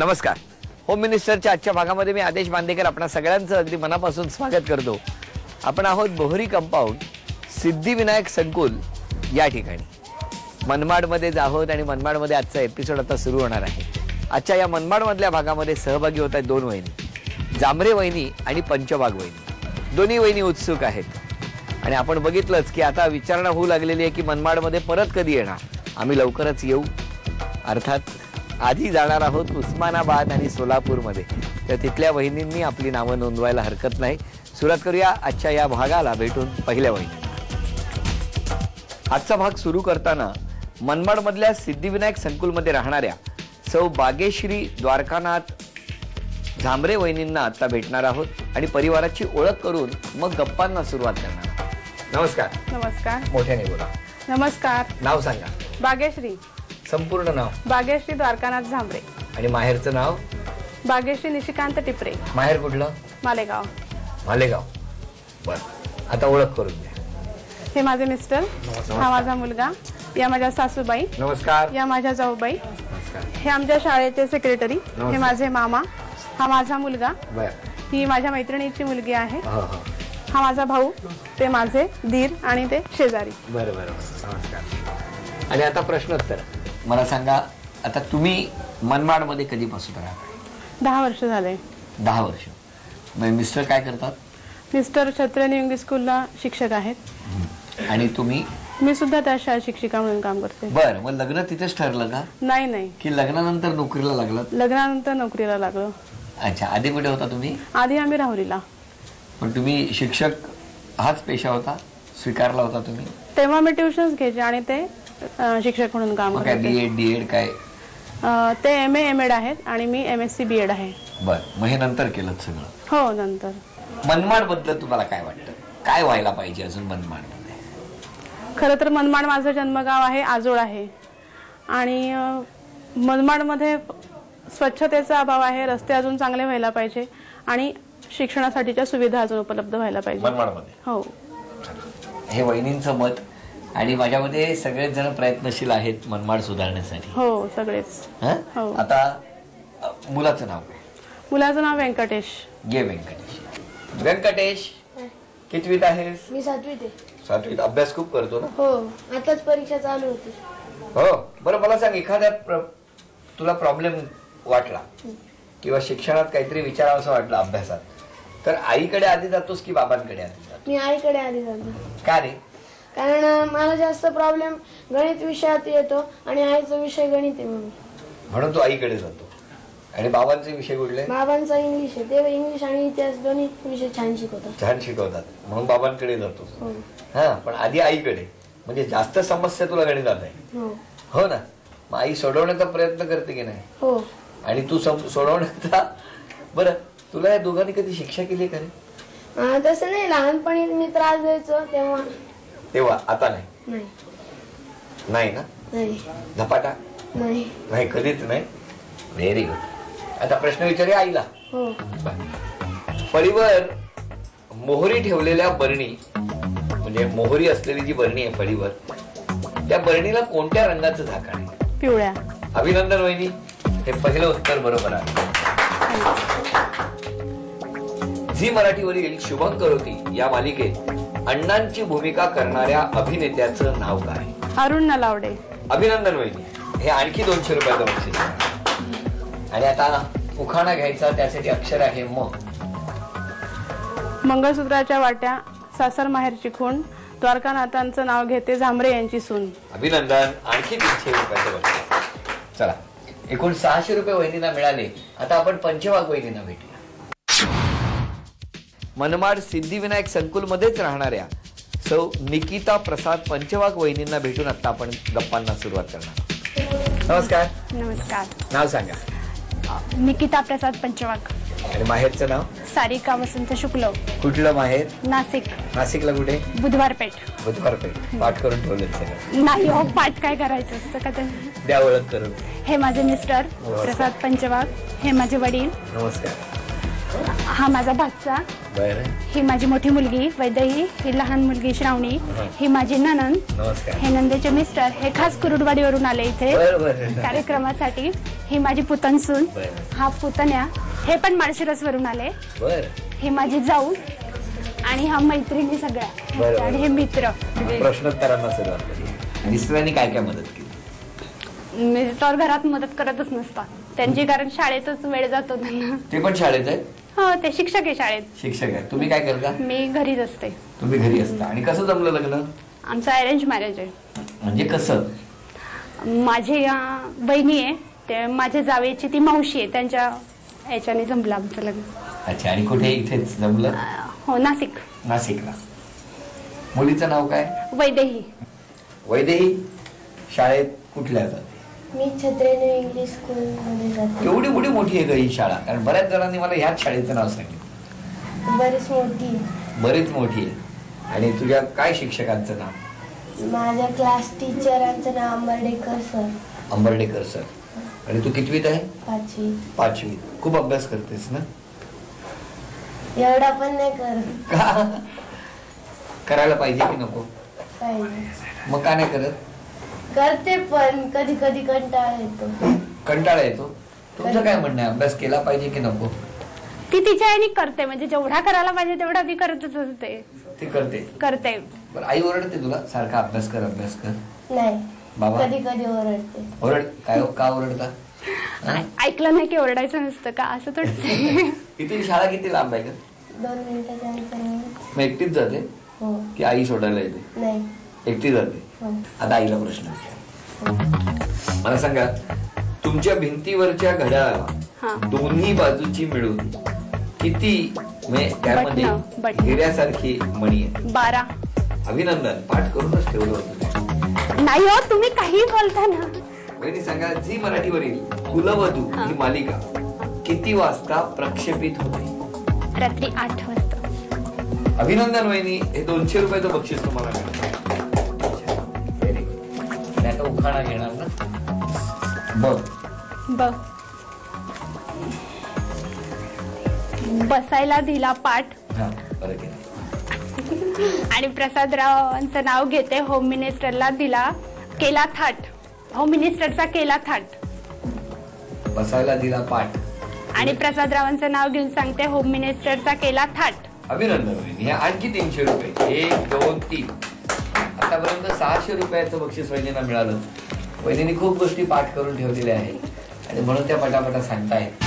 नमस्कार. होम मिनिस्टरच्या आजच्या भागामध्ये मी आदेश बांदेकर आपणा सगळ्यांचं अगदी मनापासून स्वागत करतो. आपण आहोत बोहरी कंपाऊंड सिद्धिविनायक संकुल या ठिकाणी मनमाडमध्ये आहोत आणि मनमाडमध्ये आजचा एपिसोड आता सुरू होणार आहे. आजच्या या मनमाडमधल्या भागामध्ये सहभागी होत आहेत दोन वहिनी, जांभरे वहिनी आणि पंचवाघ वहिनी. दोन्ही वहिनी उत्सुक आहेत आणि आपण बघितलंच की आता विचारणा होऊ लागलेली आहे की मनमाडमध्ये परत कधी येणार. आम्ही लवकरच येऊ. अर्थात आधी जाणार आहोत उस्मानाबाद आणि सोलापूरमध्ये, तर तिथल्या वहिनींनी आपली नावं नोंदवायला हरकत नाही. सुरुवात करूया आजच्या या भागाला भेटून पहिल्या वहिनी. आजचा भाग सुरू करताना मनमाडमधल्या सिद्धिविनायक संकुलमध्ये राहणाऱ्या सौ बागेश्री द्वारकानाथ झांबरे वहिनींना आता भेटणार आहोत आणि परिवाराची ओळख करून मग गप्पांना सुरुवात करणार आहोत. नमस्कार. नमस्कार. मोठ्याने बोला. नमस्कार. नाव सांगा. बागेश्री. संपूर्ण नाव. बागेश्री द्वारकानाथ झांबरे. आणि माहेरचं नाव. बागेश्री निशिकांत टिपरे. माहेर कुठलं. मालेगाव. मालेगाव. बर, आता ओळख करून द्या. हे माझे मिस्टर, हा माझा मुलगा, या माझ्या सासूबाई. नमस्कार. या माझ्या जाऊबाई. नमस्कार. हे आमच्या शाळेचे सेक्रेटरी. हे माझे मामा. हा माझा मुलगा. बर. ही माझ्या मैत्रिणीची मुलगी आहे. हो हो. हा माझा भाऊ, ते माझे दीर आणि ते शेजारी. बरं बरं. नमस्कार. आणि आता प्रश्नोत्तर. मला सांगा, आता तुम्ही मनमाडमध्ये कधीपासून राहता? 10 वर्ष झाले. 10 वर्ष. मिस्टर काय करतात? मिस्टर छत्रणी इंग्लिश स्कूलला शिक्षक आहेत. आणि तुम्ही? मी सुद्धा त्या शाळेत शिक्षिका म्हणून काम करते. बरं, मग लग्न तिथेच ठरलं का? नाही, की लग्नानंतर नोकरीला लागलात? लग्नानंतर नोकरीला लागलो. अच्छा, आधी कुठे होता तुम्ही? आधी आम्ही राहुरीला. पण तुम्ही शिक्षक हाच पेशा होता, स्वीकारला होता तुम्ही? तेव्हा मी ट्युशन्स घ्यायचे आणि ते शिक्षक म्हणून काम काय करते. बीएड डीएड काय? ते MA MEd आहेत आणि मी MSc BEd आहे. बर, मग हे नंतर केलं सगळं? हो, नंतर. मनमाड बद्दल तुम्हाला काय वाटतं? काय व्हायला पाहिजे अजून मनमाडमध्ये? खरं तर मनमाड माझं जन्मगाव आहे, आजोळ आहे. आणि मनमाडमध्ये स्वच्छतेचा अभाव आहे. रस्ते अजून चांगले व्हायला पाहिजे आणि शिक्षणासाठीच्या सुविधा अजून उपलब्ध व्हायला पाहिजे मनमाडमध्ये. हो, हे वहिनींचं मत. आणि माझ्यामध्ये सगळेच जण प्रयत्नशील आहेत मनमाड सुधारण्यासाठी. हो, सगळेच. हो. आता मुलाचं नाव काय? मुलाचं नाव व्यंकटेश. गे व्यंकटेश. व्यंकटेश, कितवीत आहेस? मी 7वीत आहे. 7वीत. अभ्यास खूप करतो ना? हो, आताच परीक्षा चालू होती. हो. बरं, मला सांग, एखाद्या तुला प्रॉब्लेम वाटला किंवा शिक्षणात काहीतरी विचारावं असं वाटलं अभ्यासात, तर आईकडे आधी जातोस की बाबांकडे आधी जातो? मी आईकडे आधी जातो. का रे? कारण मला जास्त प्रॉब्लेम गणित विषयात येतो आणि आईचा विषय गणित आहे म्हणून तू आईकडे जातो. आणि बाबांचे विषय कुठले? बाबांचा इंग्लिश आहे. ते इंग्लिश आणि इतिहास दोन्ही विषय छान शिकवतात. छान शिकवतात म्हणून बाबांकडे जातो. हो. हा, पण आधी आईकडे. म्हणजे जास्त समस्या तुला गणितात आहे. हो. हो ना? मग आई सोडवण्याचा प्रयत्न करते की नाही? हो. आणि तू सोडवण्याचा. बरं, तुला या दोघांनी कधी शिक्षा केली का रे? तसं नाही, लहानपणी मी त्रास द्यायचो तेव्हा. आता नाही? नाही. नाही ना? नाही. झपाटा? नाही. नाही, कधीच नाही. Very good. आता प्रश्न विचारूया आईला. हो. फळीवर मोहरी ठेवलेल्या बरणी, म्हणजे मोहरी असलेली जी बरणी आहे फळीवर, त्या बरणीला कोणत्या रंगाचं झाकण आहे? पिवळ्या. अभिनंदन वहिनी, हे पहिलं उत्तर बरोबर आहे. झी मराठीवरील शुभंकरोती या मालिकेत अण्णांची भूमिका करणाऱ्या अभिनेत्याचं नाव काय? अरुण नलावडे. अभिनंदन वहिनी, हे आणखी 200 रुपयाचं बक्षीस. आणि आता उखाणा घ्यायचा, त्यासाठी अक्षर आहे म. मंगळसूत्राच्या वाट्या, सासर माहेरची खूण, द्वारकानाथांचं नाव घेते झांबरे यांची सून. अभिनंदन, आणखी 300 रुपयाचं बक्षीस. चला, एकूण 600 रुपये वहिनींना मिळाले. आता आपण पंचवाघ वहिनींना भेटूया. मनमाड सिद्धिविनायक संकुलमध्येच राहणाऱ्या सौ निकिता प्रसाद पंचवाघ वहिनींना भेटून आता आपण गप्पांना सुरुवात करणार. नमस्कार. नमस्कार. नाव सांगा. निकिता प्रसाद पंचवाघ. आणि माहेरचं नाव? सारिका वसंत शुक्ल. कुठलं माहेर? नाशिक. नाशिकला कुठे? बुधवारपेठ. बुधवारपेठ. पाठ करून ठेवलेत सगळं? नाही हो, पाठ काय करायचं असतं का ते. द्या ओळख करून. हे माझे मिस्टर प्रसाद पंचवाघ. हे माझे वडील. नमस्कार. हा माझा भाचा, बरं. ही माझी मोठी मुलगी वैदेही, ही लहान मुलगी श्रावणी, ही माझी ननंद, नमस्कार. हे नंदेचे मिस्टर, हे खास कुरुडवाडीवरून आले इथे बरं बरं. कार्यक्रमासाठी. ही माझी पुतणसून, बरं. हा पुतण्या, हे पण माळशिरस वरून आले. बरं. ही माझी जाऊ आणि हा मैत्रिणी सगळ्या बरं. आणि हे मित्र. प्रश्नोत्तरांना सुरुवात केली. मिस्टरांनी काय काय मदत केली? मिस्टर घरात मदत करतच नसतात त्यांची, कारण शाळेतच वेळ जातो त्यांना. ते पण शाळेत आहेत? हो, ते शिक्षक आहे शाळेत. शिक्षक आहे. तुम्ही काय करता? मी घरीच असते. तुम्ही घरी असता. आणि कसं जमलं लग्न? आमचं अरेंज मॅरेज आहे. म्हणजे कसं? माझी बहिणी आहे, ते माझ्या जावेची ती मावशी आहे, त्यांच्या याच्याने जमलं आमचं लग्न. अच्छा. आणि कुठे? इथेच जमलं? हो, नाशिक. नाशिकला. मुलीचं नाव काय? वैदेही. वैदेही शाळेत कुठल्या जाते? मी छत्रेने इंग्लिश स्कूल मध्ये जाते. एवढी मोठी आहे का ही शाळा? कारण बऱ्याच जणांनी मला ह्याच शाळेचं नाव सांगितलं. बरीच मोठी. बरीच मोठी आहे. आणि तुझ्या काय शिक्षकांचं नाव? माझ्या क्लास टीचरांचं नाव अंबर्डेकर सर. अंबर्डेकर सर. आणि तू कितवीत आहे? 5वी. 5वी. खूप अभ्यास करतेस ना? एवढा पण नाही करत. का? करायला पाहिजे की नको? पाहिजे. मग का नाही करत? करते पण कधी कधी कंटाळा येतो. कंटाळा येतो? तुमचं काय म्हणणं आहे? अभ्यास केला पाहिजे की नको? ती तिच्या याने करते, म्हणजे जेवढा करायला पाहिजे तेवढा ती करतच असते. ती करते. बरं, आई ओरडते तुला सारखा अभ्यास कर? नाही. बाबा? कधी कधी ओरडते. ओरड काय? का ओरडता? हा? ऐकलं नाही की ओरडायचं नसतं का, असं थोडं. इथून शाळा किती लांब आहे का? 2 मिनिटाच्या अंतरावर. मग एकटीच जाते हो. की आई सोडायला येते? नाही. एकटी जाते. हो. आता आईला प्रश्न विचार. मला सांगा, तुमच्या भिंतीवरच्या घड्याळाला हा. दोन्ही बाजूची मिळून किती म्हणजे त्यामध्ये बटणं. हिऱ्यासारखी मणी आहे? 12. अभिनंदन. पाठ करूनच ठेवलं होतं. नाही हो, तुम्ही काही बोलता ना. वहिनी सांगा, झी मराठीवरील कुलवधू ही मालिका किती वाजता प्रक्षेपित होते? रात्री 8 वाजता. अभिनंदन वहिनी. हे 200 रुपयाचं बक्षीस तुम्हाला मिळतं. Very good. आणि आता उखाणा घेणार ना? बघ. बघ. बसायला दिला पाठ हा, बरं केलं. आणि प्रसादरावांचं नाव घेते, होम मिनिस्टरला केला थाट. होम मिनिस्टरचा केला थाट. बसायला दिला पाठ आणि प्रसादरावांचं नाव घेऊन सांगते, होम मिनिस्टरचा केला थाट. अभिनंदन वहिनी. हे आणखी 300 रुपये. 1, 2, 3. आतापर्यंत 600 रुपयाचं बक्षीस वहिनींना मिळालं. वहिनींनी खूप गोष्टी पाठ करून ठेवलेल्या आहेत आणि म्हणून त्या पटापटा सांगतायत.